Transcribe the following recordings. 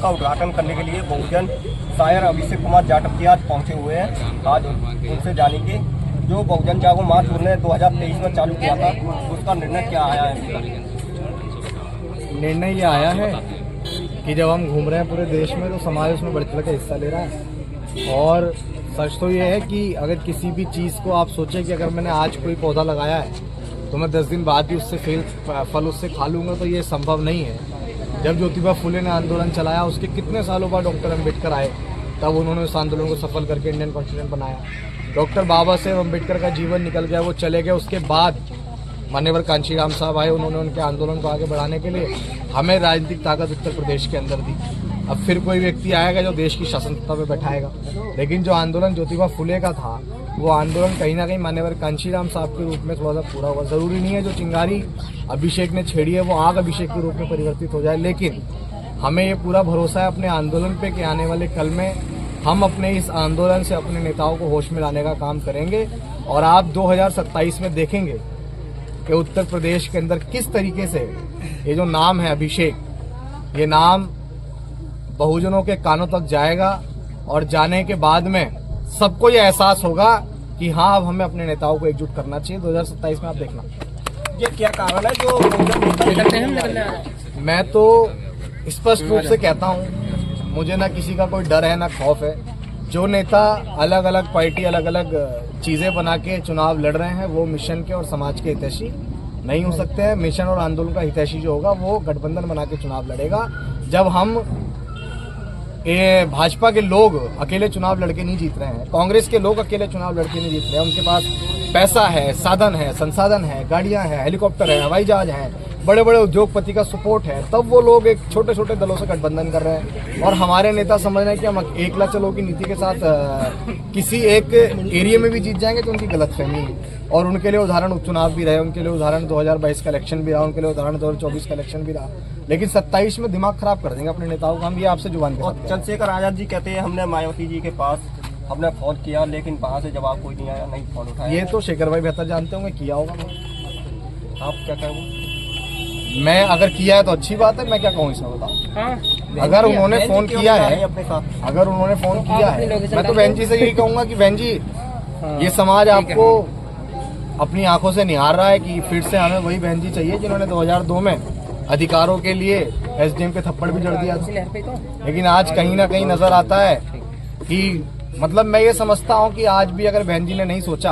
का उद्घाटन करने के लिए बहुजन शायर अभिषेक कुमार जाटव जी आज पहुंचे हुए हैं। आज उनसे जानेंगे जो बहुजन जागो मार्च उन्होंने 2023 में चालू किया था, उसका निर्णय क्या आया है। निर्णय ये आया है कि जब हम घूम रहे हैं पूरे देश में तो समाज उसमें बढ़ चढ़ के हिस्सा ले रहा है। और सच तो ये है कि अगर किसी भी चीज़ को आप सोचें कि अगर मैंने आज कोई पौधा लगाया है तो मैं 10 दिन बाद ही उससे फल उससे खा लूँगा, तो ये संभव नहीं है। जब ज्योतिबा फुले ने आंदोलन चलाया उसके कितने सालों बाद डॉक्टर अम्बेडकर आए, तब उन्होंने उस आंदोलन को सफल करके इंडियन कॉन्स्टिट्यूशन बनाया। डॉक्टर बाबा साहेब अम्बेडकर का जीवन निकल गया, वो चले गए, उसके बाद मान्यवर कांशीराम साहब आए, उन्होंने उनके आंदोलन को आगे बढ़ाने के लिए हमें राजनीतिक ताकत उत्तर प्रदेश के अंदर दी। अब फिर कोई व्यक्ति आएगा जो देश की शासनसत्ता पे बैठाएगा, लेकिन जो आंदोलन ज्योतिबा फुले का था वो आंदोलन कहीं ना कहीं मान्यवर कांशीराम साहब के रूप में थोड़ा सा पूरा हुआ। जरूरी नहीं है जो चिंगारी अभिषेक ने छेड़ी है वो आग अभिषेक के रूप में परिवर्तित हो जाए, लेकिन हमें ये पूरा भरोसा है अपने आंदोलन पे कि आने वाले कल में हम अपने इस आंदोलन से अपने नेताओं को होश में लाने का काम करेंगे। और आप 2027 में देखेंगे कि उत्तर प्रदेश के अंदर किस तरीके से ये जो नाम है अभिषेक, ये नाम बहुजनों के कानों तक जाएगा और जाने के बाद में सबको ये एहसास होगा कि हाँ अब हमें अपने नेताओं को एकजुट करना चाहिए। 2027 में आप देखना। ये क्या कारण है जो मैं तो स्पष्ट रूप से कहता हूँ, मुझे ना किसी का कोई डर है ना खौफ है। जो नेता अलग अलग पार्टी अलग अलग चीजें बना के चुनाव लड़ रहे हैं वो मिशन के और समाज के हितैषी नहीं हो सकते हैं। मिशन और आंदोलन का हितैषी जो होगा वो गठबंधन बना के चुनाव लड़ेगा। जब हम भाजपा के लोग अकेले चुनाव लड़के नहीं जीत रहे हैं, कांग्रेस के लोग अकेले चुनाव लड़के नहीं जीत रहे हैं, उनके पास पैसा है, साधन है, संसाधन है, गाड़ियां हैं, हेलीकॉप्टर है, हवाई जहाज है, बड़े बड़े उद्योगपति का सपोर्ट है, तब वो लोग एक छोटे छोटे दलों से गठबंधन कर रहे हैं। और हमारे नेता समझ रहे हैं कि हम एकला चलो की नीति के साथ किसी एक एरिया में भी जीत जाएंगे, तो उनकी गलतफहमी है। और उनके लिए उदाहरण उपचुनाव भी रहे, उनके लिए उदाहरण 2022 का इलेक्शन भी रहा, उनके लिए उदाहरण 2024 का इलेक्शन भी रहा, लेकिन 27 में दिमाग खराब कर देंगे अपने नेताओं का। हम ये आपसे जुबान के साथ। चंद्रशेखर आजाद जी कहते हैं हमने मायावती जी के पास हमने फोन किया लेकिन वहां से जवाब कोई नहीं आया, नहीं फोन उठाया। ये तो शेखर भाई बेहतर जानते होंगे, किया होगा। आप क्या कहोगे? मैं अगर किया है तो अच्छी बात है, मैं क्या कहूँ इसमें बताओ। अगर उन्होंने फोन किया है, अगर उन्होंने फोन किया है, मैं तो बहन जी से यही कहूंगा कि बहन जी ये समाज आपको अपनी आंखों से निहार रहा है कि फिर से हमें वही बहन जी चाहिए जिन्होंने 2002 में अधिकारों के लिए एसडीएम पे थप्पड़ भी जड़ दिया था। लेकिन आज कहीं ना कहीं नजर आता है कि मतलब मैं ये समझता हूँ कि आज भी अगर बहन जी ने नहीं सोचा,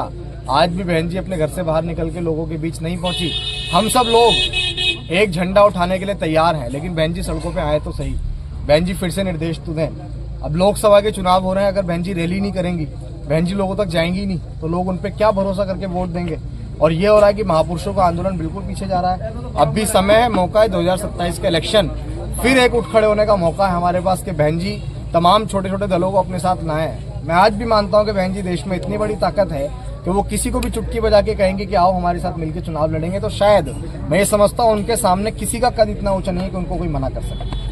आज भी बहन जी अपने घर से बाहर निकल के लोगों के बीच नहीं पहुंची, हम सब लोग एक झंडा उठाने के लिए तैयार हैं, लेकिन बहन जी सड़कों पे आए तो सही। बहन जी फिर से निर्देश तो दें। अब लोकसभा के चुनाव हो रहे हैं, अगर बहन जी रैली नहीं करेंगी, बहन जी लोगों तक जाएंगी नहीं, तो लोग उन पे क्या भरोसा करके वोट देंगे। और ये हो रहा है कि महापुरुषों का आंदोलन बिल्कुल पीछे जा रहा है। अब भी समय है, मौका है, 2027 का इलेक्शन फिर एक उठ खड़े होने का मौका है हमारे पास कि बहन जी तमाम छोटे छोटे दलों को अपने साथ लाएं। मैं आज भी मानता हूं कि बहन जी देश में इतनी बड़ी ताकत है कि वो किसी को भी चुटकी बजा के कहेंगे कि आओ हमारे साथ मिलकर चुनाव लड़ेंगे, तो शायद मैं ये समझता हूं उनके सामने किसी का कद इतना ऊंचा नहीं है कि उनको कोई मना कर सके।